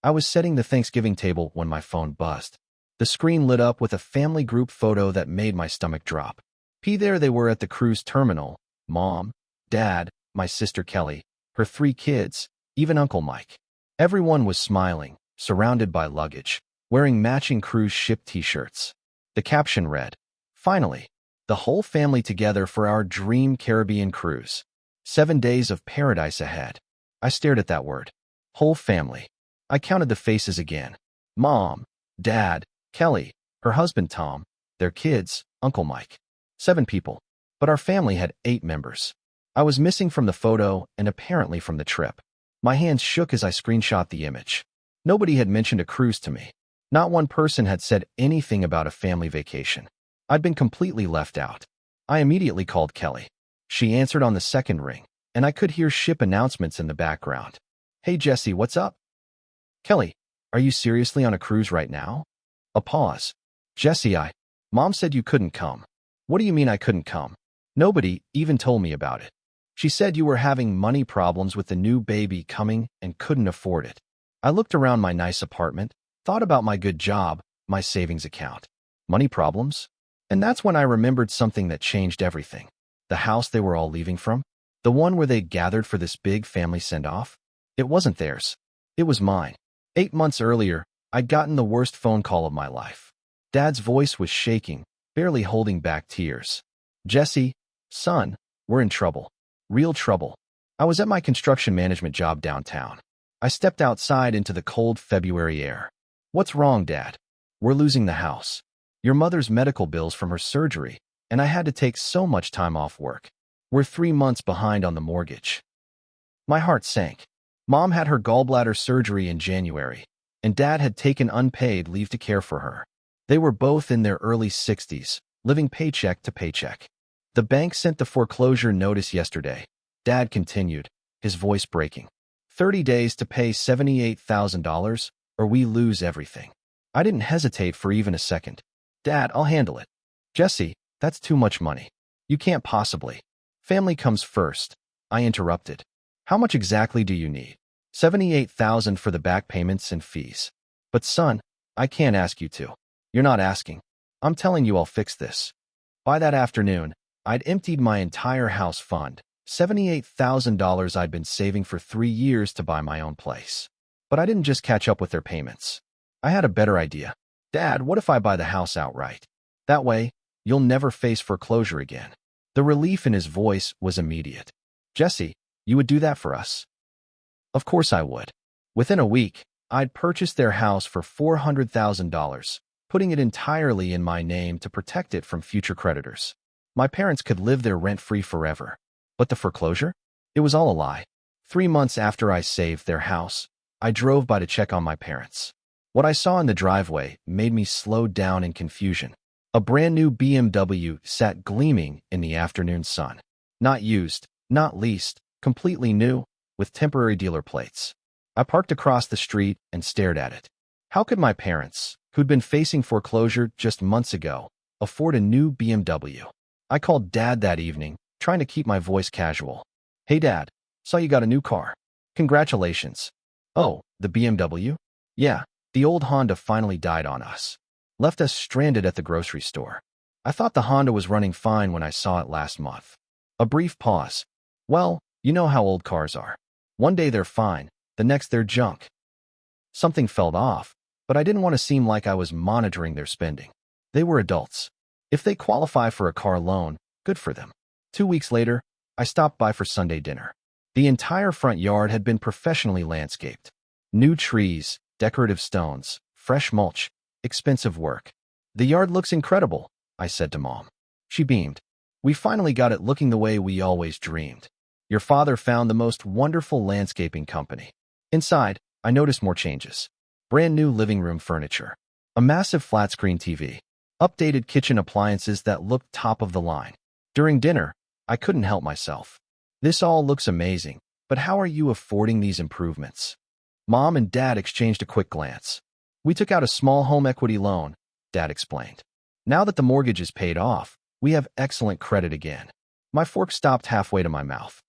I was setting the Thanksgiving table when my phone buzzed. The screen lit up with a family group photo that made my stomach drop. There they were at the cruise terminal. Mom, Dad, my sister Kelly, her 3 kids, even Uncle Mike. Everyone was smiling, surrounded by luggage, wearing matching cruise ship t-shirts. The caption read, "Finally, the whole family together for our dream Caribbean cruise. 7 days of paradise ahead." I stared at that word. Whole family. I counted the faces again. Mom, Dad, Kelly, her husband Tom, their kids, Uncle Mike. 7 people. But our family had 8 members. I was missing from the photo and apparently from the trip. My hands shook as I screenshot the image. Nobody had mentioned a cruise to me. Not one person had said anything about a family vacation. I'd been completely left out. I immediately called Kelly. She answered on the second ring, and I could hear ship announcements in the background. "Hey Jesse, what's up?" "Kelly, are you seriously on a cruise right now?" A pause. "Jesse, Mom said you couldn't come." "What do you mean I couldn't come? Nobody even told me about it." "She said you were having money problems with the new baby coming and couldn't afford it." I looked around my nice apartment, thought about my good job, my savings account. Money problems? And that's when I remembered something that changed everything. The house they were all leaving from? The one where they gathered for this big family send-off? It wasn't theirs. It was mine. 8 months earlier, I'd gotten the worst phone call of my life. Dad's voice was shaking, barely holding back tears. "Jesse, son, we're in trouble. Real trouble." I was at my construction management job downtown. I stepped outside into the cold February air. "What's wrong, Dad?" "We're losing the house. Your mother's medical bills from her surgery, and I had to take so much time off work. We're 3 months behind on the mortgage." My heart sank. Mom had her gallbladder surgery in January, and Dad had taken unpaid leave to care for her. They were both in their early 60s, living paycheck to paycheck. "The bank sent the foreclosure notice yesterday," Dad continued, his voice breaking. 30 days to pay $78,000, or we lose everything." I didn't hesitate for even a second. "Dad, I'll handle it." "Jesse, that's too much money. You can't possibly." "Family comes first," I interrupted. "How much exactly do you need?" $78,000 for the back payments and fees." "But son, I can't ask you to." "You're not asking. I'm telling you I'll fix this." By that afternoon, I'd emptied my entire house fund, $78,000 I'd been saving for 3 years to buy my own place. But I didn't just catch up with their payments. I had a better idea. "Dad, what if I buy the house outright? That way, you'll never face foreclosure again." The relief in his voice was immediate. "Jesse, you would do that for us?" Of course I would. Within a week, I'd purchased their house for $400,000, putting it entirely in my name to protect it from future creditors. My parents could live there rent-free forever. But the foreclosure? It was all a lie. 3 months after I saved their house, I drove by to check on my parents. What I saw in the driveway made me slow down in confusion. A brand new BMW sat gleaming in the afternoon sun. Not used, not leased, completely new, with temporary dealer plates. I parked across the street and stared at it. How could my parents, who'd been facing foreclosure just months ago, afford a new BMW? I called Dad that evening, trying to keep my voice casual. "Hey Dad, saw you got a new car. Congratulations." "Oh, the BMW?" "Yeah, the old Honda finally died on us. Left us stranded at the grocery store. I thought the Honda was running fine when I saw it last month." A brief pause. "Well, you know how old cars are. One day they're fine, the next they're junk." Something felt off, but I didn't want to seem like I was monitoring their spending. They were adults. If they qualify for a car loan, good for them. 2 weeks later, I stopped by for Sunday dinner. The entire front yard had been professionally landscaped. New trees, decorative stones, fresh mulch, expensive work. "The yard looks incredible," I said to Mom. She beamed. "We finally got it looking the way we always dreamed. Your father found the most wonderful landscaping company." Inside, I noticed more changes. Brand new living room furniture. A massive flat-screen TV. Updated kitchen appliances that looked top of the line. During dinner, I couldn't help myself. "This all looks amazing, but how are you affording these improvements?" Mom and Dad exchanged a quick glance. "We took out a small home equity loan," Dad explained. "Now that the mortgage is paid off, we have excellent credit again." My fork stopped halfway to my mouth.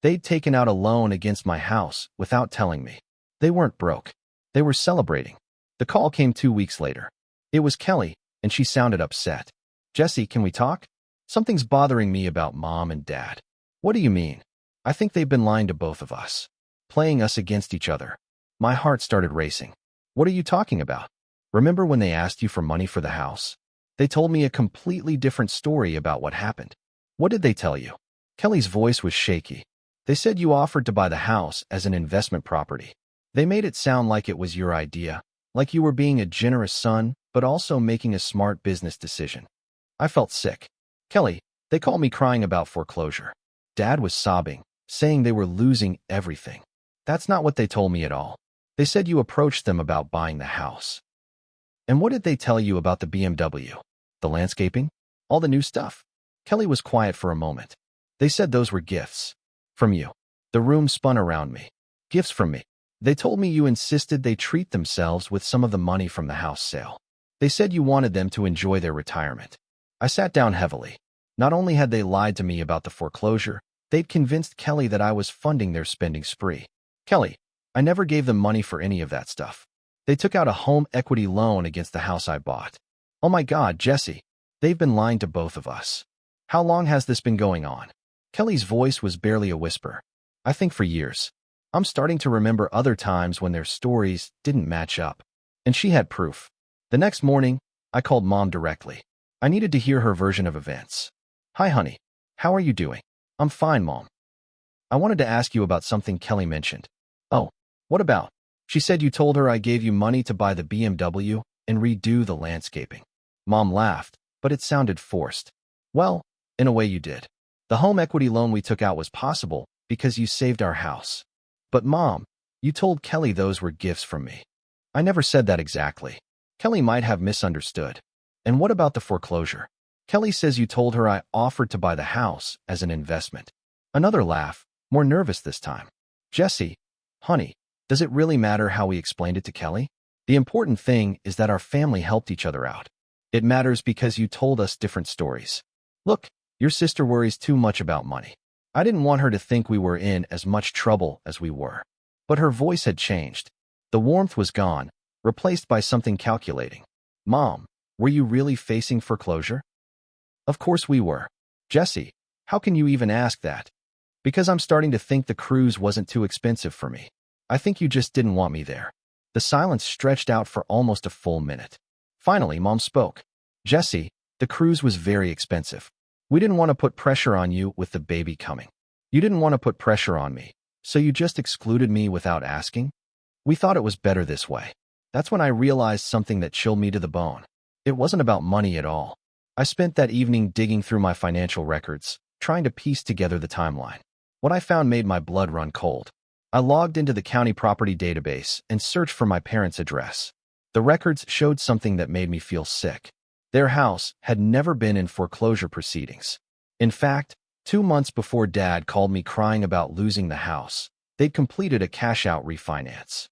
They'd taken out a loan against my house without telling me. They weren't broke. They were celebrating. The call came 2 weeks later. It was Kelly, and she sounded upset. Jesse, can we talk? Something's bothering me about Mom and Dad. What do you mean? I think they've been lying to both of us, playing us against each other. My heart started racing. What are you talking about? Remember when they asked you for money for the house? They told me a completely different story about what happened. What did they tell you? Kelly's voice was shaky. They said you offered to buy the house as an investment property. They made it sound like it was your idea, like you were being a generous son, but also making a smart business decision. I felt sick. Kelly, they called me crying about foreclosure. Dad was sobbing, saying they were losing everything. That's not what they told me at all. They said you approached them about buying the house. And what did they tell you about the BMW? The landscaping? All the new stuff? Kelly was quiet for a moment. They said those were gifts. From you. The room spun around me. Gifts from me. They told me you insisted they treat themselves with some of the money from the house sale. They said you wanted them to enjoy their retirement. I sat down heavily. Not only had they lied to me about the foreclosure, they'd convinced Kelly that I was funding their spending spree. Kelly, I never gave them money for any of that stuff. They took out a home equity loan against the house I bought. Oh my God, Jesse, they've been lying to both of us. How long has this been going on? Kelly's voice was barely a whisper. I think for years. I'm starting to remember other times when their stories didn't match up. And she had proof. The next morning, I called Mom directly. I needed to hear her version of events. Hi, honey. How are you doing? I'm fine, Mom. I wanted to ask you about something Kelly mentioned. Oh, what about? She said you told her I gave you money to buy the BMW and redo the landscaping. Mom laughed, but it sounded forced. Well, in a way you did. The home equity loan we took out was possible because you saved our house. But Mom, you told Kelly those were gifts from me. I never said that exactly. Kelly might have misunderstood. And what about the foreclosure? Kelly says you told her I offered to buy the house as an investment. Another laugh, more nervous this time. Jesse, honey, does it really matter how we explained it to Kelly? The important thing is that our family helped each other out. It matters because you told us different stories. Look, your sister worries too much about money. I didn't want her to think we were in as much trouble as we were. But her voice had changed. The warmth was gone, replaced by something calculating. Mom, were you really facing foreclosure? Of course we were. Jesse, how can you even ask that? Because I'm starting to think the cruise wasn't too expensive for me. I think you just didn't want me there. The silence stretched out for almost a full minute. Finally, Mom spoke. Jesse, the cruise was very expensive. We didn't want to put pressure on you with the baby coming. You didn't want to put pressure on me, so you just excluded me without asking? We thought it was better this way. That's when I realized something that chilled me to the bone. It wasn't about money at all. I spent that evening digging through my financial records, trying to piece together the timeline. What I found made my blood run cold. I logged into the county property database and searched for my parents' address. The records showed something that made me feel sick. Their house had never been in foreclosure proceedings. In fact, 2 months before Dad called me crying about losing the house, they'd completed a cash-out refinance.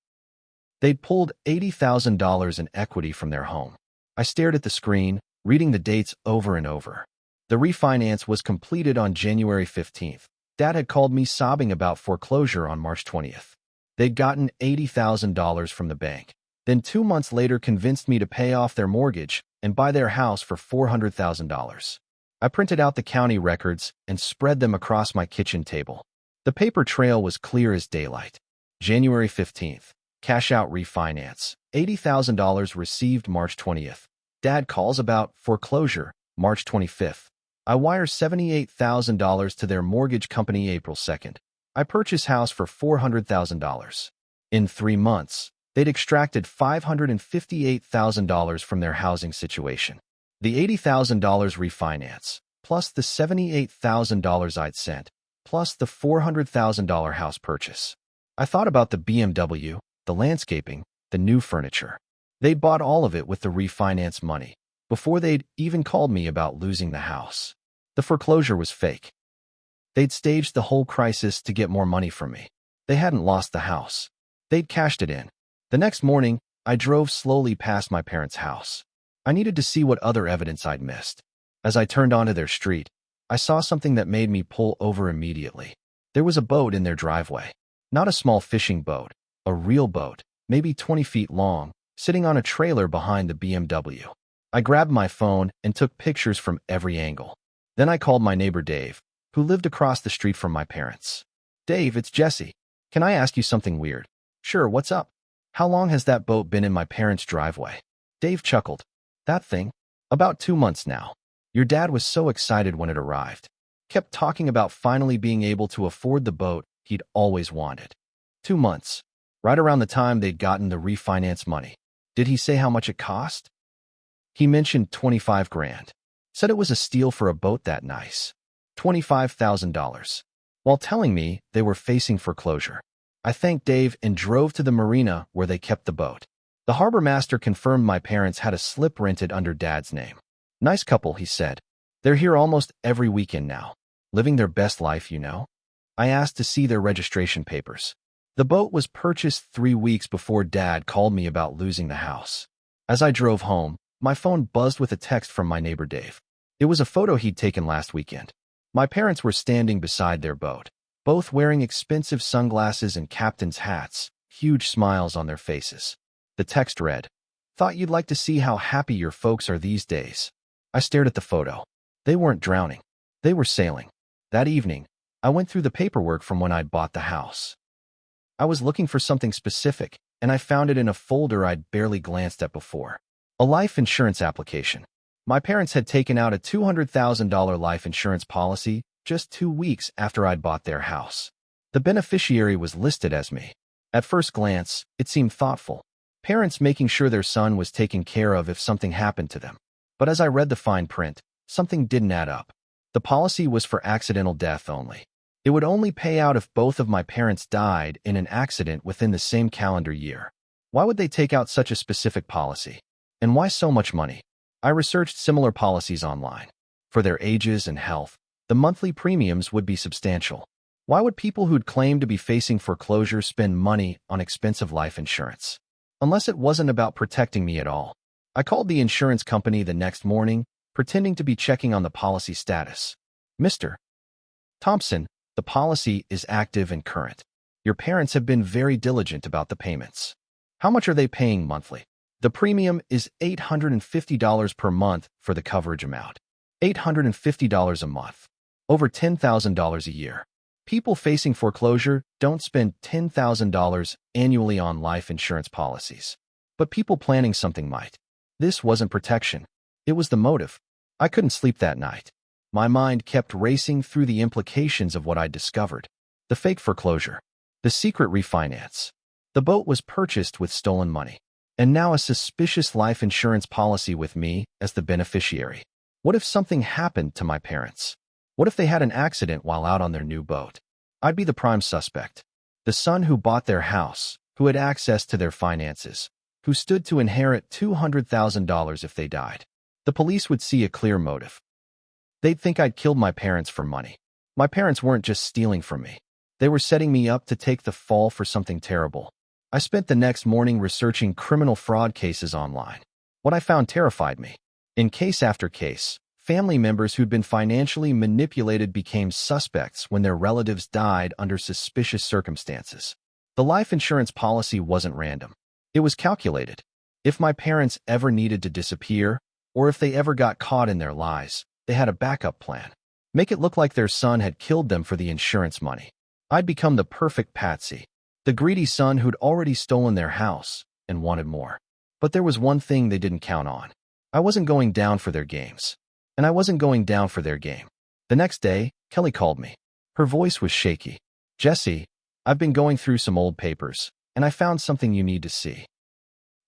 They'd pulled $80,000 in equity from their home. I stared at the screen, reading the dates over and over. The refinance was completed on January 15th. Dad had called me sobbing about foreclosure on March 20th. They'd gotten $80,000 from the bank, then 2 months later convinced me to pay off their mortgage and buy their house for $400,000. I printed out the county records and spread them across my kitchen table. The paper trail was clear as daylight. January 15th, cash-out refinance, $80,000 received March 20th. Dad calls about foreclosure, March 25th. I wire $78,000 to their mortgage company April 2nd. I purchase house for $400,000. In 3 months, they'd extracted $558,000 from their housing situation. The $80,000 refinance, plus the $78,000 I'd sent, plus the $400,000 house purchase. I thought about the BMW, the landscaping, the new furniture. They'd bought all of it with the refinance money, before they'd even called me about losing the house. The foreclosure was fake. They'd staged the whole crisis to get more money from me. They hadn't lost the house. They'd cashed it in. The next morning, I drove slowly past my parents' house. I needed to see what other evidence I'd missed. As I turned onto their street, I saw something that made me pull over immediately. There was a boat in their driveway. Not a small fishing boat, a real boat. maybe 20 feet long, sitting on a trailer behind the BMW. I grabbed my phone and took pictures from every angle. Then I called my neighbor Dave, who lived across the street from my parents. "Dave, it's Jesse. Can I ask you something weird?" "Sure, what's up?" "How long has that boat been in my parents' driveway?" Dave chuckled. "That thing? About 2 months now. Your dad was so excited when it arrived. Kept talking about finally being able to afford the boat he'd always wanted." 2 months. Right around the time they'd gotten the refinance money. Did he say how much it cost? He mentioned 25 grand. Said it was a steal for a boat that nice. $25,000. While telling me they were facing foreclosure. I thanked Dave and drove to the marina where they kept the boat. The harbor master confirmed my parents had a slip rented under Dad's name. "Nice couple," he said. "They're here almost every weekend now. Living their best life, you know." I asked to see their registration papers. The boat was purchased 3 weeks before Dad called me about losing the house. As I drove home, my phone buzzed with a text from my neighbor Dave. It was a photo he'd taken last weekend. My parents were standing beside their boat, both wearing expensive sunglasses and captain's hats, huge smiles on their faces. The text read, "Thought you'd like to see how happy your folks are these days." I stared at the photo. They weren't drowning. They were sailing. That evening, I went through the paperwork from when I'd bought the house. I was looking for something specific, and I found it in a folder I'd barely glanced at before. A life insurance application. My parents had taken out a $200,000 life insurance policy just 2 weeks after I'd bought their house. The beneficiary was listed as me. At first glance, it seemed thoughtful. Parents making sure their son was taken care of if something happened to them. But as I read the fine print, something didn't add up. The policy was for accidental death only. It would only pay out if both of my parents died in an accident within the same calendar year. Why would they take out such a specific policy? And why so much money? I researched similar policies online. For their ages and health, the monthly premiums would be substantial. Why would people who'd claimed to be facing foreclosure spend money on expensive life insurance? Unless it wasn't about protecting me at all. I called the insurance company the next morning, pretending to be checking on the policy status. "Mr. Thompson, the policy is active and current. Your parents have been very diligent about the payments. How much are they paying monthly?" "The premium is $850 per month for the coverage amount." $850 a month. Over $10,000 a year. People facing foreclosure don't spend $10,000 annually on life insurance policies. But people planning something might. This wasn't protection. It was the motive. I couldn't sleep that night. My mind kept racing through the implications of what I'd discovered. The fake foreclosure. The secret refinance. The boat was purchased with stolen money. And now a suspicious life insurance policy with me as the beneficiary. What if something happened to my parents? What if they had an accident while out on their new boat? I'd be the prime suspect. The son who bought their house, who had access to their finances, who stood to inherit $200,000 if they died. The police would see a clear motive. They'd think I'd killed my parents for money. My parents weren't just stealing from me. They were setting me up to take the fall for something terrible. I spent the next morning researching criminal fraud cases online. What I found terrified me. In case after case, family members who'd been financially manipulated became suspects when their relatives died under suspicious circumstances. The life insurance policy wasn't random. It was calculated. If my parents ever needed to disappear, or if they ever got caught in their lies, they had a backup plan. Make it look like their son had killed them for the insurance money. I'd become the perfect patsy. The greedy son who'd already stolen their house and wanted more. But there was one thing they didn't count on. I wasn't going down for their games. And I wasn't going down for their game. The next day, Kelly called me. Her voice was shaky. "Jesse, I've been going through some old papers, and I found something you need to see."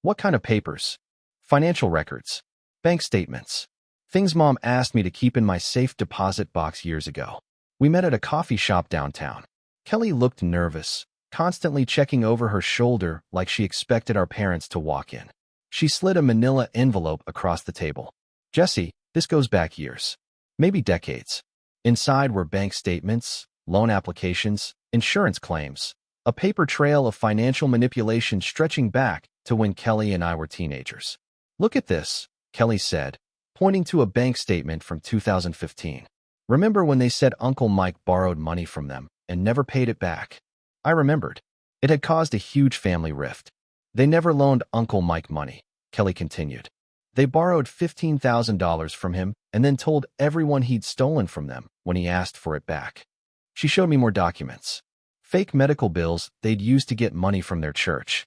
"What kind of papers?" "Financial records. Bank statements. Things Mom asked me to keep in my safe deposit box years ago. We met at a coffee shop downtown." Kelly looked nervous, constantly checking over her shoulder like she expected our parents to walk in. She slid a manila envelope across the table. "Jesse, this goes back years. Maybe decades. Inside were bank statements, loan applications, insurance claims, a paper trail of financial manipulation stretching back to when Kelly and I were teenagers." "Look at this," Kelly said, pointing to a bank statement from 2015. "Remember when they said Uncle Mike borrowed money from them and never paid it back?" I remembered. It had caused a huge family rift. They never loaned Uncle Mike money, Kelly continued. They borrowed $15,000 from him and then told everyone he'd stolen from them when he asked for it back. She showed me more documents. Fake medical bills they'd used to get money from their church.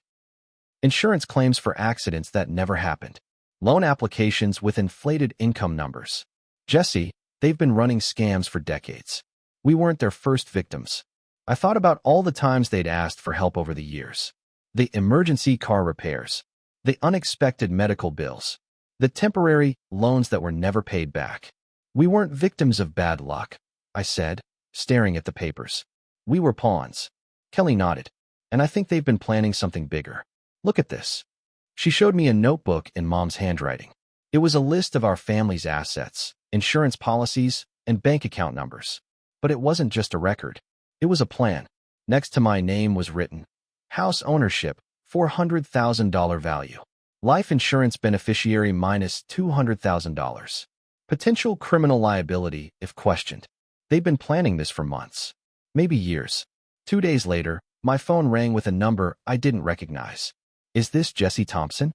Insurance claims for accidents that never happened. Loan applications with inflated income numbers. Jesse, they've been running scams for decades. We weren't their first victims. I thought about all the times they'd asked for help over the years. The emergency car repairs. The unexpected medical bills. The temporary loans that were never paid back. We weren't victims of bad luck, I said, staring at the papers. We were pawns. Kelly nodded. And I think they've been planning something bigger. Look at this. She showed me a notebook in Mom's handwriting. It was a list of our family's assets, insurance policies, and bank account numbers. But it wasn't just a record. It was a plan. Next to my name was written, house ownership, $400,000 value. Life insurance beneficiary minus $200,000. Potential criminal liability if questioned. They'd been planning this for months, maybe years. 2 days later, my phone rang with a number I didn't recognize. Is this Jesse Thompson?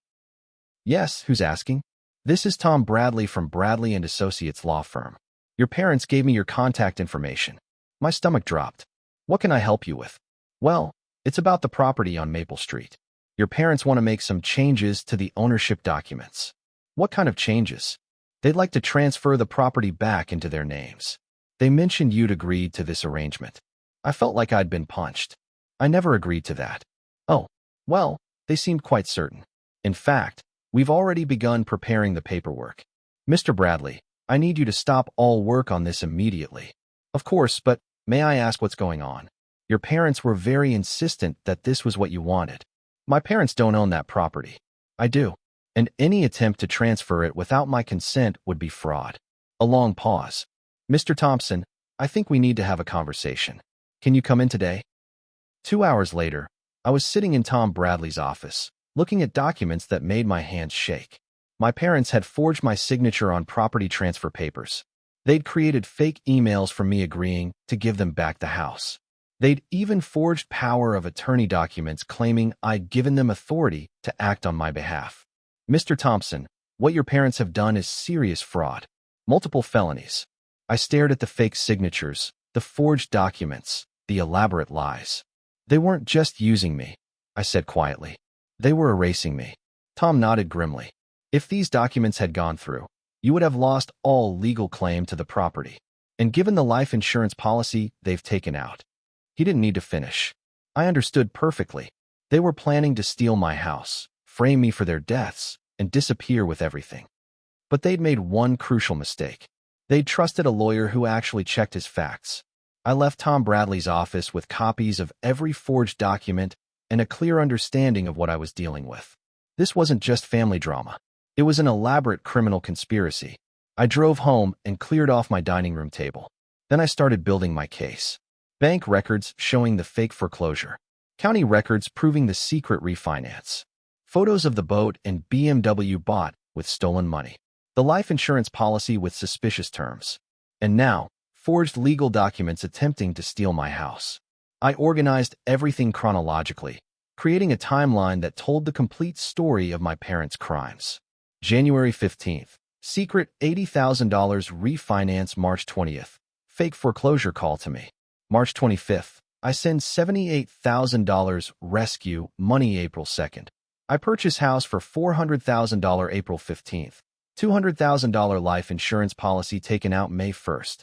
Yes, who's asking? This is Tom Bradley from Bradley & Associates law firm. Your parents gave me your contact information. My stomach dropped. What can I help you with? Well, it's about the property on Maple Street. Your parents want to make some changes to the ownership documents. What kind of changes? They'd like to transfer the property back into their names. They mentioned you'd agreed to this arrangement. I felt like I'd been punched. I never agreed to that. Oh, well, they seemed quite certain. In fact, we've already begun preparing the paperwork. Mr. Bradley, I need you to stop all work on this immediately. Of course, but may I ask what's going on? Your parents were very insistent that this was what you wanted. My parents don't own that property. I do. And any attempt to transfer it without my consent would be fraud. A long pause. Mr. Thompson, I think we need to have a conversation. Can you come in today? 2 hours later, I was sitting in Tom Bradley's office, looking at documents that made my hands shake. My parents had forged my signature on property transfer papers. They'd created fake emails from me agreeing to give them back the house. They'd even forged power of attorney documents claiming I'd given them authority to act on my behalf. Mr. Thompson, what your parents have done is serious fraud. Multiple felonies. I stared at the fake signatures, the forged documents, the elaborate lies. They weren't just using me, I said quietly. They were erasing me. Tom nodded grimly. If these documents had gone through, you would have lost all legal claim to the property. And given the life insurance policy they've taken out. He didn't need to finish. I understood perfectly. They were planning to steal my house, frame me for their deaths, and disappear with everything. But they'd made one crucial mistake. They'd trusted a lawyer who actually checked his facts. I left Tom Bradley's office with copies of every forged document and a clear understanding of what I was dealing with. This wasn't just family drama. It was an elaborate criminal conspiracy. I drove home and cleared off my dining room table. Then I started building my case. Bank records showing the fake foreclosure. County records proving the secret refinance. Photos of the boat and BMW bought with stolen money. The life insurance policy with suspicious terms. And now, forged legal documents attempting to steal my house. I organized everything chronologically, creating a timeline that told the complete story of my parents' crimes. January 15th. Secret $80,000 refinance March 20th. Fake foreclosure call to me. March 25th. I send $78,000 rescue money April 2nd. I purchase house for $400,000 April 15th. $200,000 life insurance policy taken out May 1st.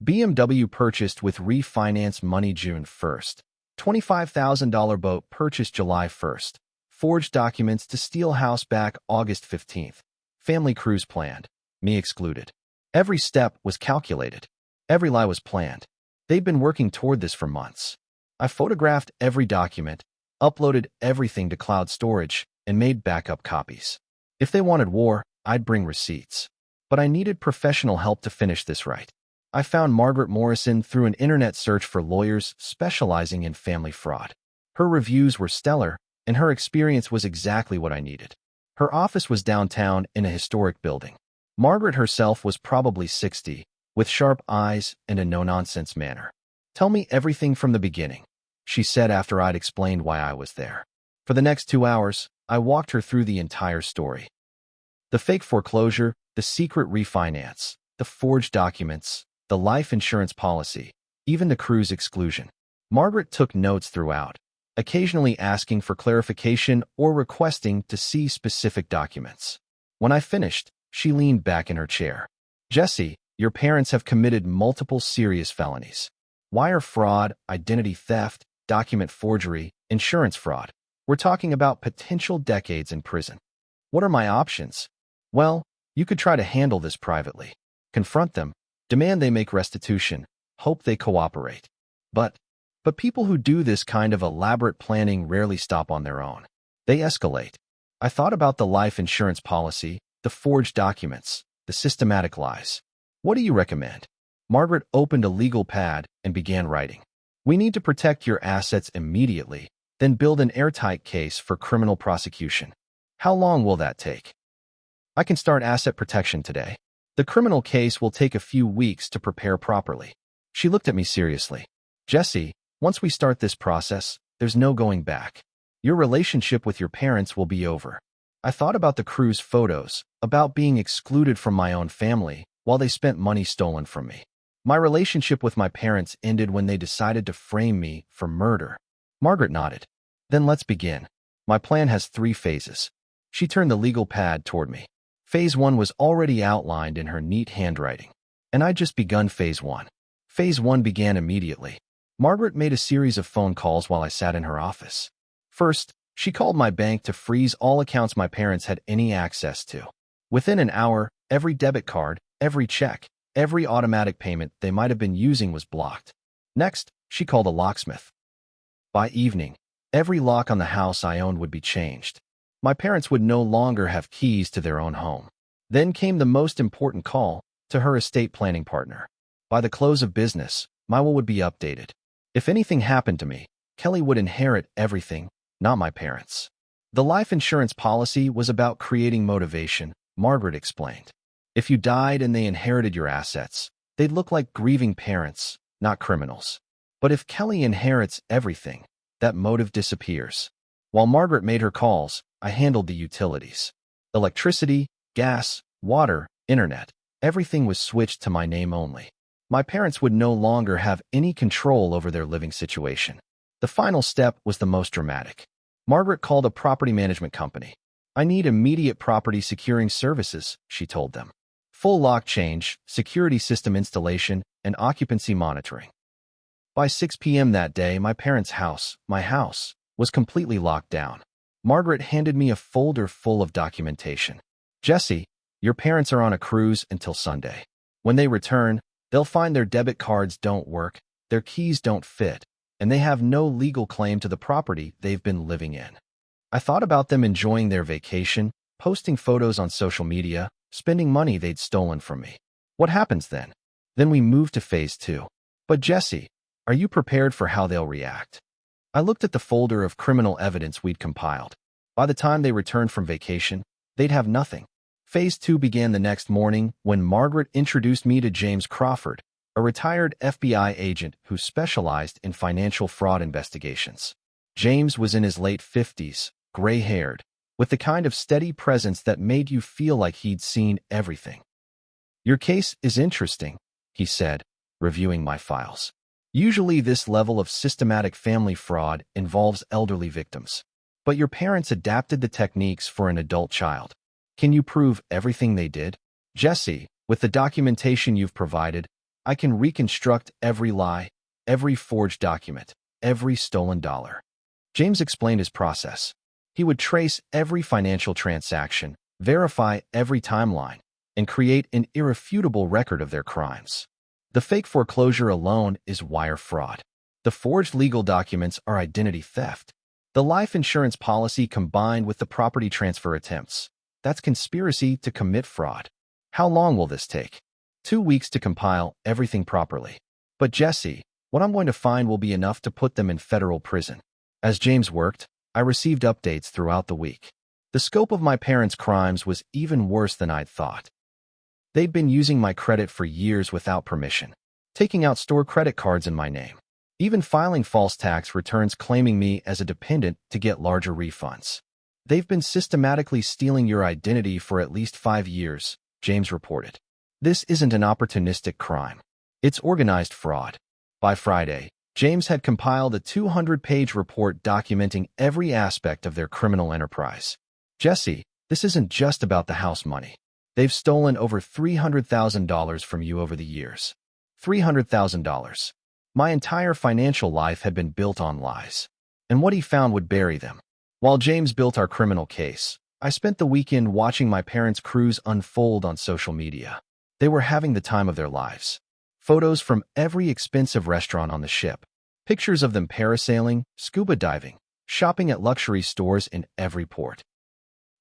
BMW purchased with refinance money June 1st. $25,000 boat purchased July 1st. Forged documents to steal house back August 15th. Family cruise planned. Me excluded. Every step was calculated. Every lie was planned. They'd been working toward this for months. I photographed every document, uploaded everything to cloud storage, and made backup copies. If they wanted war, I'd bring receipts. But I needed professional help to finish this right. I found Margaret Morrison through an internet search for lawyers specializing in family fraud. Her reviews were stellar, and her experience was exactly what I needed. Her office was downtown in a historic building. Margaret herself was probably 60, with sharp eyes and a no-nonsense manner. Tell me everything from the beginning, she said after I'd explained why I was there. For For the next 2 hours, I walked her through the entire story. The fake foreclosure, the secret refinance, the forged documents, the life insurance policy, even the cruise exclusion. Margaret took notes throughout, occasionally asking for clarification or requesting to see specific documents. When I finished, she leaned back in her chair. Jesse, your parents have committed multiple serious felonies. Wire fraud, identity theft, document forgery, insurance fraud. We're talking about potential decades in prison. What are my options? Well, you could try to handle this privately. Confront them, demand they make restitution, hope they cooperate. But people who do this kind of elaborate planning rarely stop on their own. They escalate. I thought about the life insurance policy, the forged documents, the systematic lies. What do you recommend? Margaret opened a legal pad and began writing. We need to protect your assets immediately, then build an airtight case for criminal prosecution. How long will that take? I can start asset protection today. The criminal case will take a few weeks to prepare properly. She looked at me seriously. Jesse, once we start this process, there's no going back. Your relationship with your parents will be over. I thought about the cruise photos, about being excluded from my own family while they spent money stolen from me. My relationship with my parents ended when they decided to frame me for murder. Margaret nodded. Then let's begin. My plan has 3 phases. She turned the legal pad toward me. Phase 1 was already outlined in her neat handwriting, and I'd just begun Phase 1. Phase 1 began immediately. Margaret made a series of phone calls while I sat in her office. First, she called my bank to freeze all accounts my parents had any access to. Within an hour, every debit card, every check, every automatic payment they might have been using was blocked. Next, she called a locksmith. By evening, every lock on the house I owned would be changed. My parents would no longer have keys to their own home. Then came the most important call, to her estate planning partner. By the close of business, my will would be updated. If anything happened to me, Kelly would inherit everything, not my parents. The life insurance policy was about creating motivation, Margaret explained. If you died and they inherited your assets, they'd look like grieving parents, not criminals. But if Kelly inherits everything, that motive disappears. While Margaret made her calls, I handled the utilities. Electricity, gas, water, internet, everything was switched to my name only. My parents would no longer have any control over their living situation. The final step was the most dramatic. Margaret called a property management company. I need immediate property securing services, she told them. Full lock change, security system installation, and occupancy monitoring. By 6 p.m. that day, my parents' house, my house, was completely locked down. Margaret handed me a folder full of documentation. Jesse, your parents are on a cruise until Sunday. When they return, they'll find their debit cards don't work, their keys don't fit, and they have no legal claim to the property they've been living in. I thought about them enjoying their vacation, posting photos on social media, spending money they'd stolen from me. What happens then? Then we move to Phase 2. But Jesse, are you prepared for how they'll react? I looked at the folder of criminal evidence we'd compiled. By the time they returned from vacation, they'd have nothing. Phase 2 began the next morning when Margaret introduced me to James Crawford, a retired FBI agent who specialized in financial fraud investigations. James was in his late 50s, gray-haired, with the kind of steady presence that made you feel like he'd seen everything. Your case is interesting, he said, reviewing my files. Usually this level of systematic family fraud involves elderly victims. But your parents adapted the techniques for an adult child. Can you prove everything they did? Jesse, with the documentation you've provided, I can reconstruct every lie, every forged document, every stolen dollar. James explained his process. He would trace every financial transaction, verify every timeline, and create an irrefutable record of their crimes. The fake foreclosure alone is wire fraud. The forged legal documents are identity theft. The life insurance policy combined with the property transfer attempts, that's conspiracy to commit fraud. How long will this take? 2 weeks to compile everything properly. But Jesse, what I'm going to find will be enough to put them in federal prison. As James worked, I received updates throughout the week. The scope of my parents' crimes was even worse than I'd thought. They'd been using my credit for years without permission, taking out store credit cards in my name. even filing false tax returns claiming me as a dependent to get larger refunds. They've been systematically stealing your identity for at least 5 years, James reported. This isn't an opportunistic crime. It's organized fraud. By Friday, James had compiled a 200-page report documenting every aspect of their criminal enterprise. Jesse, this isn't just about the house money. They've stolen over $300,000 from you over the years. $300,000. My entire financial life had been built on lies. And what he found would bury them. While James built our criminal case, I spent the weekend watching my parents' cruise unfold on social media. They were having the time of their lives. Photos from every expensive restaurant on the ship. Pictures of them parasailing, scuba diving, shopping at luxury stores in every port.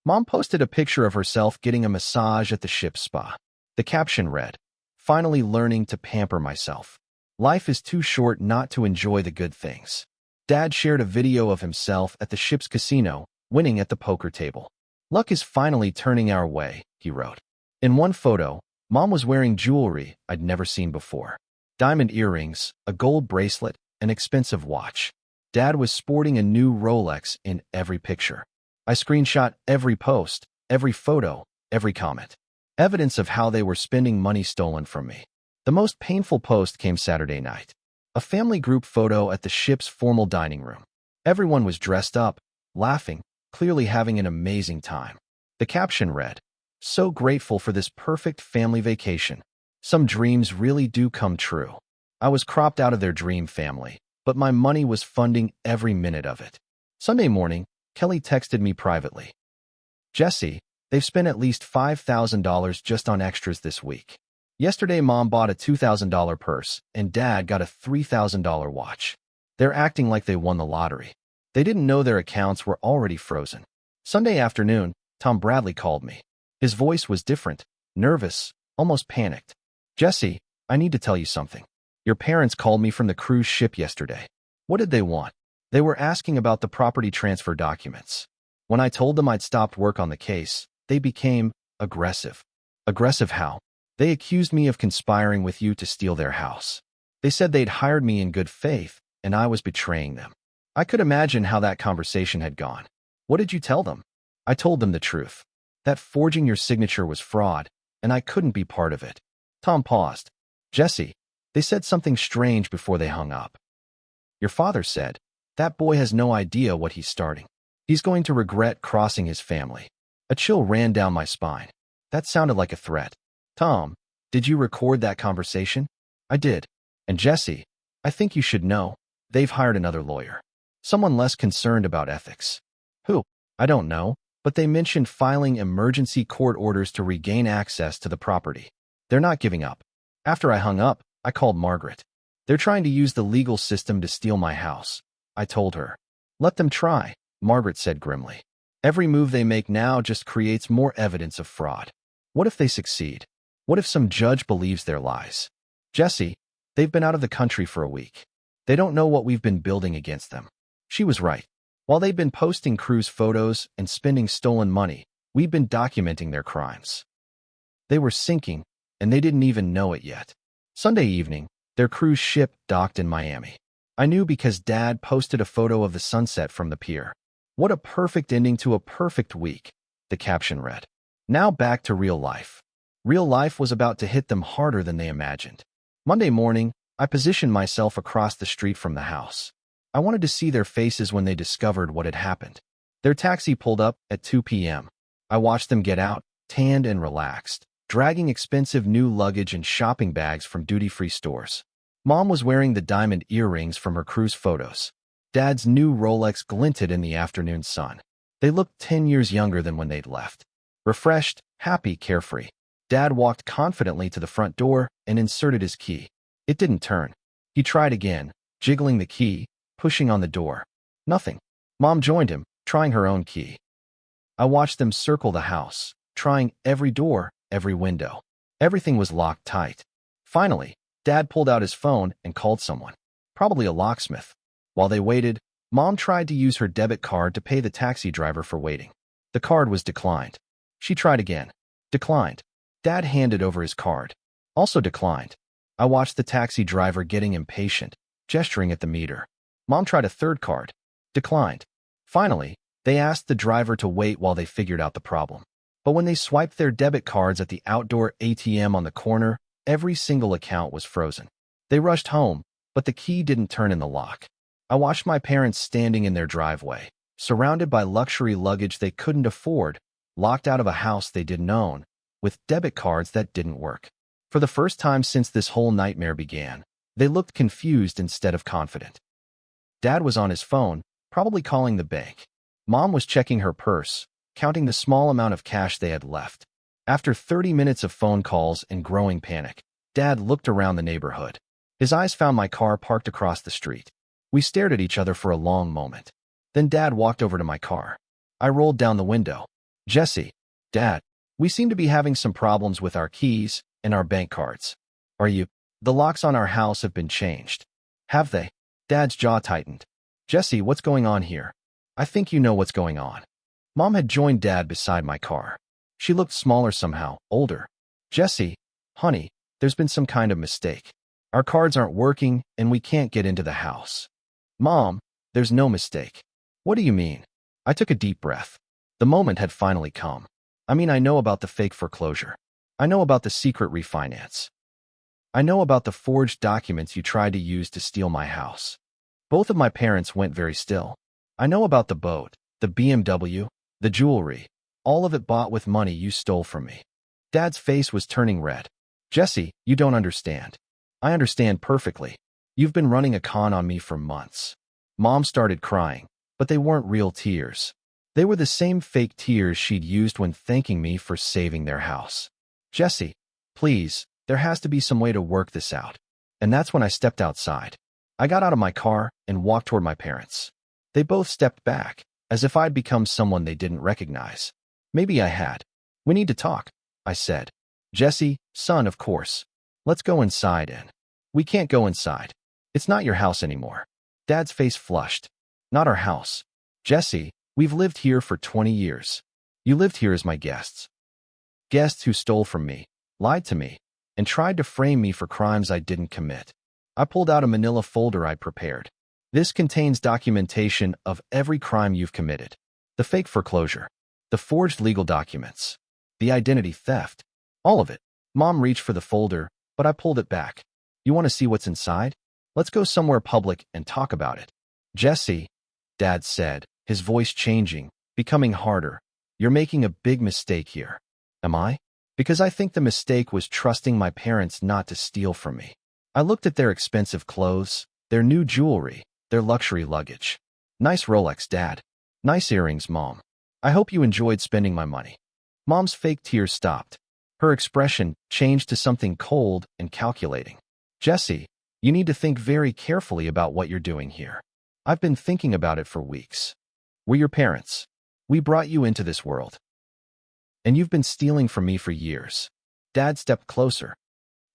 Mom posted a picture of herself getting a massage at the ship's spa. The caption read, "Finally learning to pamper myself. Life is too short not to enjoy the good things." Dad shared a video of himself at the ship's casino, winning at the poker table. "Luck is finally turning our way," he wrote. In one photo, Mom was wearing jewelry I'd never seen before. Diamond earrings, a gold bracelet, an expensive watch. Dad was sporting a new Rolex in every picture. I screenshot every post, every photo, every comment. Evidence of how they were spending money stolen from me. The most painful post came Saturday night. A family group photo at the ship's formal dining room. Everyone was dressed up, laughing, clearly having an amazing time. The caption read, "So grateful for this perfect family vacation. Some dreams really do come true." I was cropped out of their dream family, but my money was funding every minute of it. Sunday morning, Kelly texted me privately. "Jesse, they've spent at least $5,000 just on extras this week. Yesterday, Mom bought a $2,000 purse, and Dad got a $3,000 watch. They're acting like they won the lottery. They didn't know their accounts were already frozen." Sunday afternoon, Tom Bradley called me. His voice was different, nervous, almost panicked. "Jesse, I need to tell you something. Your parents called me from the cruise ship yesterday." "What did they want?" "They were asking about the property transfer documents. When I told them I'd stopped work on the case, they became aggressive." "Aggressive how?" "They accused me of conspiring with you to steal their house. They said they'd hired me in good faith, and I was betraying them." I could imagine how that conversation had gone. "What did you tell them?" "I told them the truth. That forging your signature was fraud, and I couldn't be part of it." Tom paused. "Jesse, they said something strange before they hung up. Your father said, 'That boy has no idea what he's starting. He's going to regret crossing his family.'" A chill ran down my spine. That sounded like a threat. "Tom, did you record that conversation?" "I did. And Jesse, I think you should know, they've hired another lawyer. Someone less concerned about ethics." "Who?" "I don't know, but they mentioned filing emergency court orders to regain access to the property. They're not giving up." After I hung up, I called Margaret. "They're trying to use the legal system to steal my house," I told her. "Let them try," Margaret said grimly. "Every move they make now just creates more evidence of fraud. What if they succeed? What if some judge believes their lies?" "Jesse, they've been out of the country for a week. They don't know what we've been building against them." She was right. While they've been posting cruise photos and spending stolen money, we've been documenting their crimes. They were sinking, and they didn't even know it yet. Sunday evening, their cruise ship docked in Miami. I knew because Dad posted a photo of the sunset from the pier. "What a perfect ending to a perfect week," the caption read. Now back to real life. Real life was about to hit them harder than they imagined. Monday morning, I positioned myself across the street from the house. I wanted to see their faces when they discovered what had happened. Their taxi pulled up at 2 p.m. I watched them get out, tanned and relaxed, dragging expensive new luggage and shopping bags from duty-free stores. Mom was wearing the diamond earrings from her cruise photos. Dad's new Rolex glinted in the afternoon sun. They looked 10 years younger than when they'd left. Refreshed, happy, carefree. Dad walked confidently to the front door and inserted his key. It didn't turn. He tried again, jiggling the key, pushing on the door. Nothing. Mom joined him, trying her own key. I watched them circle the house, trying every door, every window. Everything was locked tight. Finally, Dad pulled out his phone and called someone, probably a locksmith. While they waited, Mom tried to use her debit card to pay the taxi driver for waiting. The card was declined. She tried again. Declined. Dad handed over his card. Also declined. I watched the taxi driver getting impatient, gesturing at the meter. Mom tried a third card. Declined. Finally, they asked the driver to wait while they figured out the problem. But when they swiped their debit cards at the outdoor ATM on the corner, every single account was frozen. They rushed home, but the key didn't turn in the lock. I watched my parents standing in their driveway, surrounded by luxury luggage they couldn't afford, locked out of a house they didn't own, with debit cards that didn't work. For the first time since this whole nightmare began, they looked confused instead of confident. Dad was on his phone, probably calling the bank. Mom was checking her purse, counting the small amount of cash they had left. After 30 minutes of phone calls and growing panic, Dad looked around the neighborhood. His eyes found my car parked across the street. We stared at each other for a long moment. Then Dad walked over to my car. I rolled down the window. Jesse, Dad, we seem to be having some problems with our keys and our bank cards. Are you? The locks on our house have been changed. Have they? Dad's jaw tightened. Jesse, what's going on here? I think you know what's going on. Mom had joined Dad beside my car. She looked smaller somehow, older. Jesse, honey, there's been some kind of mistake. Our cards aren't working and we can't get into the house. Mom, there's no mistake. What do you mean? I took a deep breath. The moment had finally come. I know about the fake foreclosure. I know about the secret refinance. I know about the forged documents you tried to use to steal my house. Both of my parents went very still. I know about the boat, the BMW, the jewelry, all of it bought with money you stole from me. Dad's face was turning red. Jesse, you don't understand. I understand perfectly. You've been running a con on me for months. Mom started crying, but they weren't real tears. They were the same fake tears she'd used when thanking me for saving their house. Jesse, please, there has to be some way to work this out. And that's when I stepped outside. I got out of my car and walked toward my parents. They both stepped back, as if I'd become someone they didn't recognize. Maybe I had. We need to talk, I said. Jesse, son, of course. Let's go inside and... We can't go inside. It's not your house anymore. Dad's face flushed. Not our house. Jesse, we've lived here for 20 years. You lived here as my guests. Guests who stole from me, lied to me, and tried to frame me for crimes I didn't commit. I pulled out a manila folder I'd prepared. This contains documentation of every crime you've committed. The fake foreclosure, the forged legal documents, the identity theft, all of it. Mom reached for the folder, but I pulled it back. You want to see what's inside? Let's go somewhere public and talk about it. Jesse, Dad said, his voice changing, becoming harder. You're making a big mistake here. Am I? Because I think the mistake was trusting my parents not to steal from me. I looked at their expensive clothes, their new jewelry, their luxury luggage. Nice Rolex, Dad. Nice earrings, Mom. I hope you enjoyed spending my money. Mom's fake tears stopped. Her expression changed to something cold and calculating. Jesse, you need to think very carefully about what you're doing here. I've been thinking about it for weeks. We're your parents. We brought you into this world. And you've been stealing from me for years. Dad stepped closer.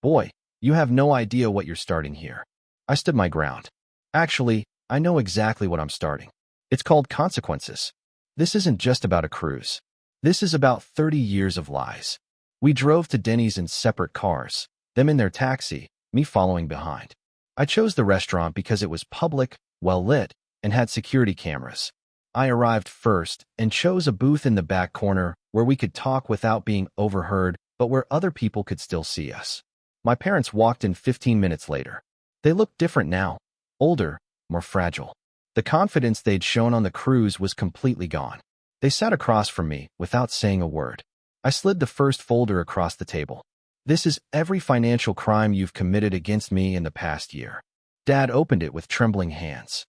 Boy, you have no idea what you're starting here. I stood my ground. Actually, I know exactly what I'm starting. It's called consequences. This isn't just about a cruise. This is about 30 years of lies. We drove to Denny's in separate cars, them in their taxi, me following behind. I chose the restaurant because it was public, well-lit, and had security cameras. I arrived first and chose a booth in the back corner where we could talk without being overheard, but where other people could still see us. My parents walked in 15 minutes later. They looked different now, older, more fragile. The confidence they'd shown on the cruise was completely gone. They sat across from me without saying a word. I slid the first folder across the table. This is every financial crime you've committed against me in the past year. Dad opened it with trembling hands.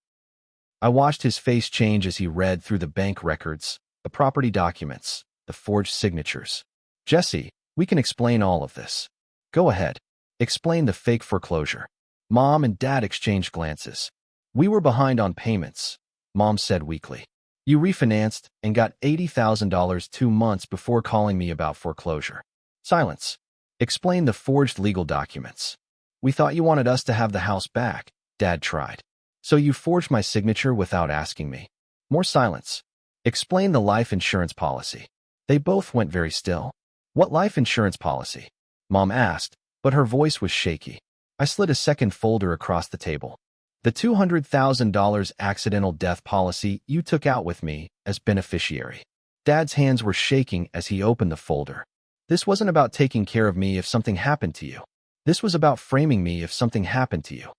I watched his face change as he read through the bank records, the property documents, the forged signatures. Jesse, we can explain all of this. Go ahead. Explain the fake foreclosure. Mom and Dad exchanged glances. We were behind on payments, Mom said weakly. You refinanced and got $80,000 2 months before calling me about foreclosure. Silence. Explain the forged legal documents. We thought you wanted us to have the house back, Dad tried. So you forged my signature without asking me. More silence. Explain the life insurance policy. They both went very still. What life insurance policy? Mom asked, but her voice was shaky. I slid a second folder across the table. The $200,000 accidental death policy you took out with me as beneficiary. Dad's hands were shaking as he opened the folder. This wasn't about taking care of me if something happened to you. This was about framing me if something happened to you.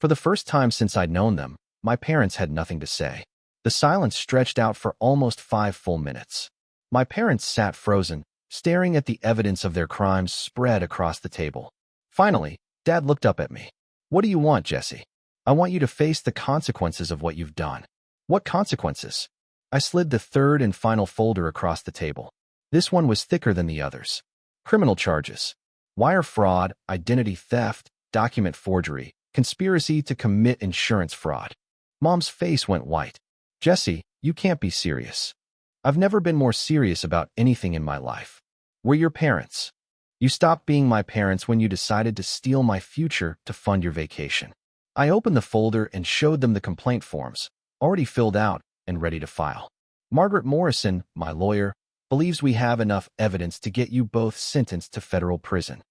For the first time since I'd known them, my parents had nothing to say. The silence stretched out for almost 5 full minutes. My parents sat frozen, staring at the evidence of their crimes spread across the table. Finally, Dad looked up at me. "What do you want, Jesse?" "I want you to face the consequences of what you've done." "What consequences?" I slid the third and final folder across the table. This one was thicker than the others. Criminal charges. Wire fraud, identity theft, document forgery, conspiracy to commit insurance fraud. Mom's face went white. "Jesse, you can't be serious." "I've never been more serious about anything in my life." "We're your parents. You stopped being my parents when you decided to steal my future to fund your vacation." I opened the folder and showed them the complaint forms, already filled out and ready to file. "Margaret Morrison, my lawyer, believes we have enough evidence to get you both sentenced to federal prison."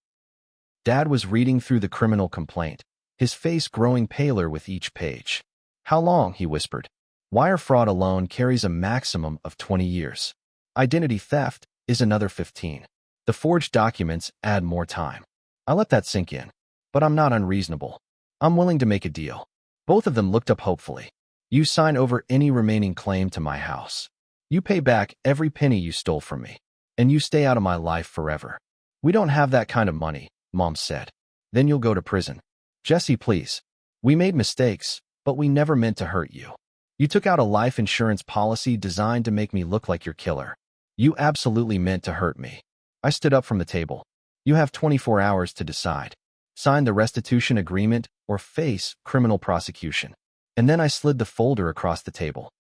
Dad was reading through the criminal complaint, his face growing paler with each page. "How long?" he whispered. "Wire fraud alone carries a maximum of 20 years. Identity theft is another 15. The forged documents add more time." I let that sink in. "But I'm not unreasonable. I'm willing to make a deal." Both of them looked up hopefully. "You sign over any remaining claim to my house. You pay back every penny you stole from me. And you stay out of my life forever." "We don't have that kind of money," Mom said. "Then you'll go to prison." "Jesse, please. We made mistakes, but we never meant to hurt you. You took out a life insurance policy designed to make me look like your killer. You absolutely meant to hurt me." I stood up from the table. "You have 24 hours to decide. Sign the restitution agreement or face criminal prosecution." And then I slid the folder across the table.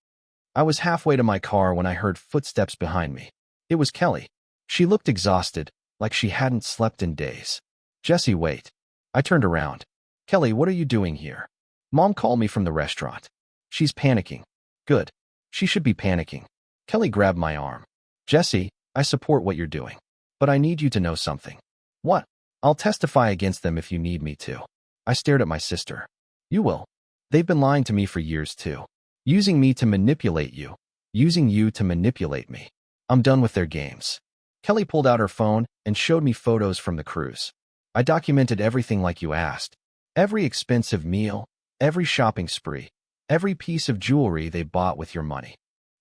I was halfway to my car when I heard footsteps behind me. It was Kelly. She looked exhausted, like she hadn't slept in days. "Jesse, wait." I turned around. "Kelly, what are you doing here?" "Mom called me from the restaurant. She's panicking." "Good. She should be panicking." Kelly grabbed my arm. "Jesse, I support what you're doing. But I need you to know something." "What?" "I'll testify against them if you need me to." I stared at my sister. "You will. They've been lying to me for years too. Using me to manipulate you. Using you to manipulate me. I'm done with their games." Kelly pulled out her phone and showed me photos from the cruise. "I documented everything like you asked. Every expensive meal, every shopping spree, every piece of jewelry they bought with your money."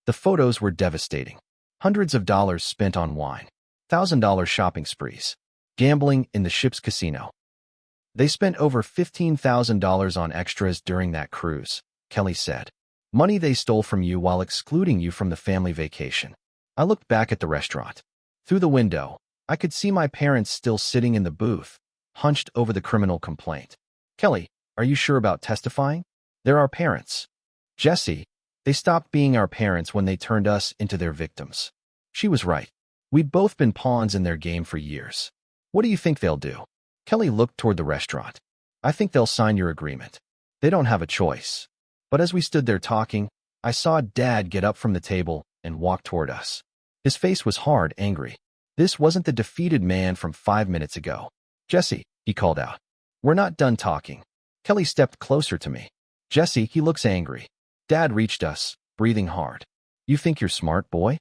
The photos were devastating. Hundreds of dollars spent on wine. $1,000 shopping sprees. Gambling in the ship's casino. "They spent over $15,000 on extras during that cruise," Kelly said. "Money they stole from you while excluding you from the family vacation." I looked back at the restaurant. Through the window, I could see my parents still sitting in the booth, hunched over the criminal complaint. "Kelly, are you sure about testifying? They're our parents." "Jesse, they stopped being our parents when they turned us into their victims." She was right. We'd both been pawns in their game for years. "What do you think they'll do?" Kelly looked toward the restaurant. "I think they'll sign your agreement. They don't have a choice." But as we stood there talking, I saw Dad get up from the table and walk toward us. His face was hard, angry. This wasn't the defeated man from 5 minutes ago. "Jesse," he called out. "We're not done talking." Kelly stepped closer to me. "Jesse, he looks angry." Dad reached us, breathing hard. "You think you're smart, boy?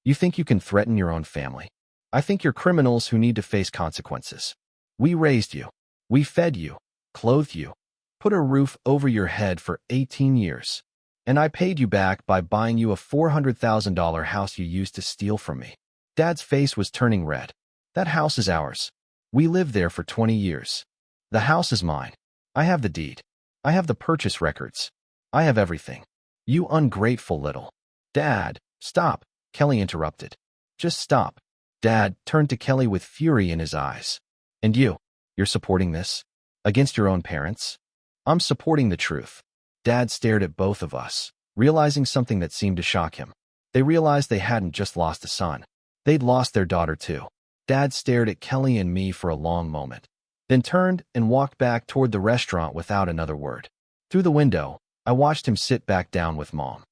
You think you can threaten your own family? I think you're criminals who need to face consequences. We raised you. We fed you, clothed you, put a roof over your head for 18 years. And I paid you back by buying you a $400,000 house you used to steal from me." Dad's face was turning red. "That house is ours. We lived there for 20 years. The house is mine. I have the deed. I have the purchase records. I have everything. You ungrateful little—" "Dad, stop," Kelly interrupted. "Just stop." Dad turned to Kelly with fury in his eyes. "And you're supporting this? Against your own parents?" "I'm supporting the truth." Dad stared at both of us, realizing something that seemed to shock him. They realized they hadn't just lost a son. They'd lost their daughter too. Dad stared at Kelly and me for a long moment, then turned and walked back toward the restaurant without another word. Through the window, I watched him sit back down with Mom.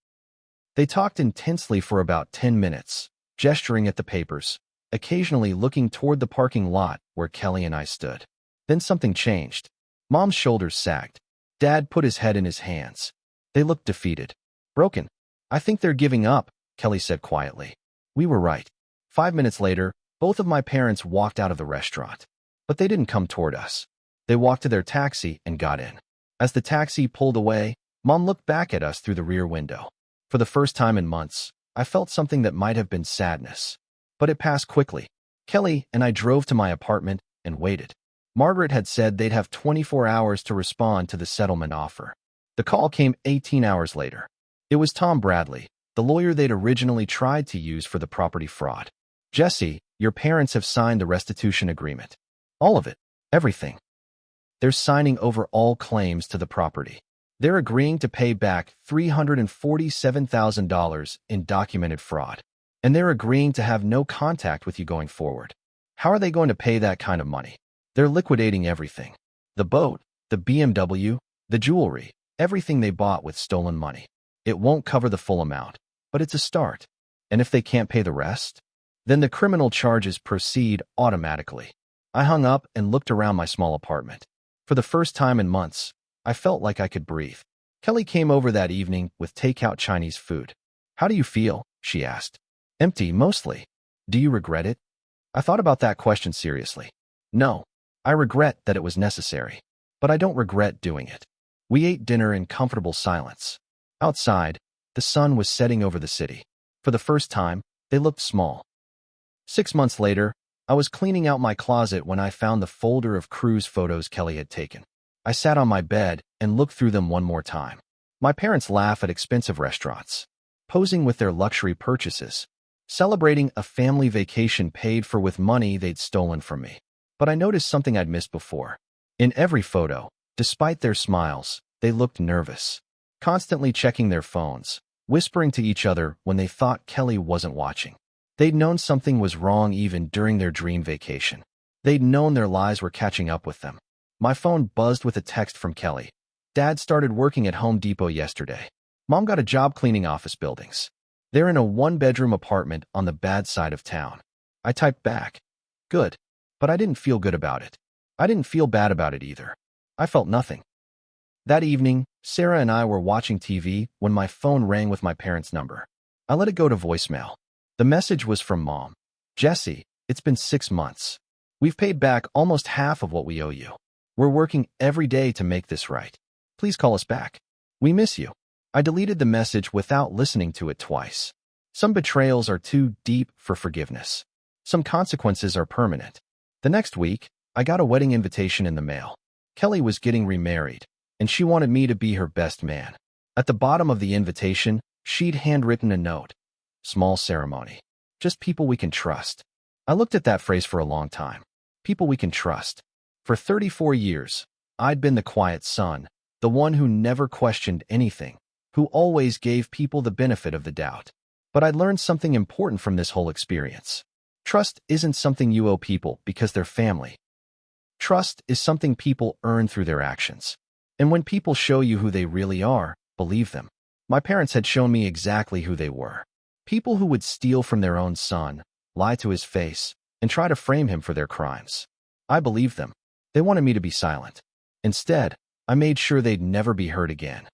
They talked intensely for about 10 minutes, gesturing at the papers, occasionally looking toward the parking lot where Kelly and I stood. Then something changed. Mom's shoulders sagged. Dad put his head in his hands. They looked defeated. Broken. I think they're giving up, Kelly said quietly. We were right. 5 minutes later, both of my parents walked out of the restaurant. But they didn't come toward us. They walked to their taxi and got in. As the taxi pulled away, Mom looked back at us through the rear window. For the first time in months, I felt something that might have been sadness. But it passed quickly. Kelly and I drove to my apartment and waited. Margaret had said they'd have 24 hours to respond to the settlement offer. The call came 18 hours later. It was Tom Bradley, the lawyer they'd originally tried to use for the property fraud. Jesse, your parents have signed the restitution agreement. All of it. Everything. They're signing over all claims to the property. They're agreeing to pay back $347,000 in documented fraud. And they're agreeing to have no contact with you going forward. How are they going to pay that kind of money? They're liquidating everything. The boat, the BMW, the jewelry, everything they bought with stolen money. It won't cover the full amount, but it's a start. And if they can't pay the rest, then the criminal charges proceed automatically. I hung up and looked around my small apartment. For the first time in months, I felt like I could breathe. Kelly came over that evening with takeout Chinese food. How do you feel? She asked. Empty, mostly. Do you regret it? I thought about that question seriously. No, I regret that it was necessary, but I don't regret doing it. We ate dinner in comfortable silence. Outside, the sun was setting over the city. For the first time, they looked small. 6 months later, I was cleaning out my closet when I found the folder of cruise photos Kelly had taken. I sat on my bed and looked through them one more time. My parents laugh at expensive restaurants, posing with their luxury purchases, celebrating a family vacation paid for with money they'd stolen from me. But I noticed something I'd missed before. In every photo, despite their smiles, they looked nervous, constantly checking their phones, whispering to each other when they thought Kelly wasn't watching. They'd known something was wrong even during their dream vacation. They'd known their lies were catching up with them. My phone buzzed with a text from Kelly. Dad started working at Home Depot yesterday. Mom got a job cleaning office buildings. They're in a one-bedroom apartment on the bad side of town. I typed back. Good. But I didn't feel good about it. I didn't feel bad about it either. I felt nothing. That evening, Sarah and I were watching TV when my phone rang with my parents' number. I let it go to voicemail. The message was from Mom. Jesse, it's been 6 months. We've paid back almost half of what we owe you. We're working every day to make this right. Please call us back. We miss you. I deleted the message without listening to it twice. Some betrayals are too deep for forgiveness. Some consequences are permanent. The next week, I got a wedding invitation in the mail. Kelly was getting remarried, and she wanted me to be her best man. At the bottom of the invitation, she'd handwritten a note. Small ceremony. Just people we can trust. I looked at that phrase for a long time. People we can trust. For 34 years, I'd been the quiet son, the one who never questioned anything, who always gave people the benefit of the doubt. But I'd learned something important from this whole experience. Trust isn't something you owe people because they're family. Trust is something people earn through their actions. And when people show you who they really are, believe them. My parents had shown me exactly who they were. People who would steal from their own son, lie to his face, and try to frame him for their crimes. I believed them. They wanted me to be silent. Instead, I made sure they'd never be heard again.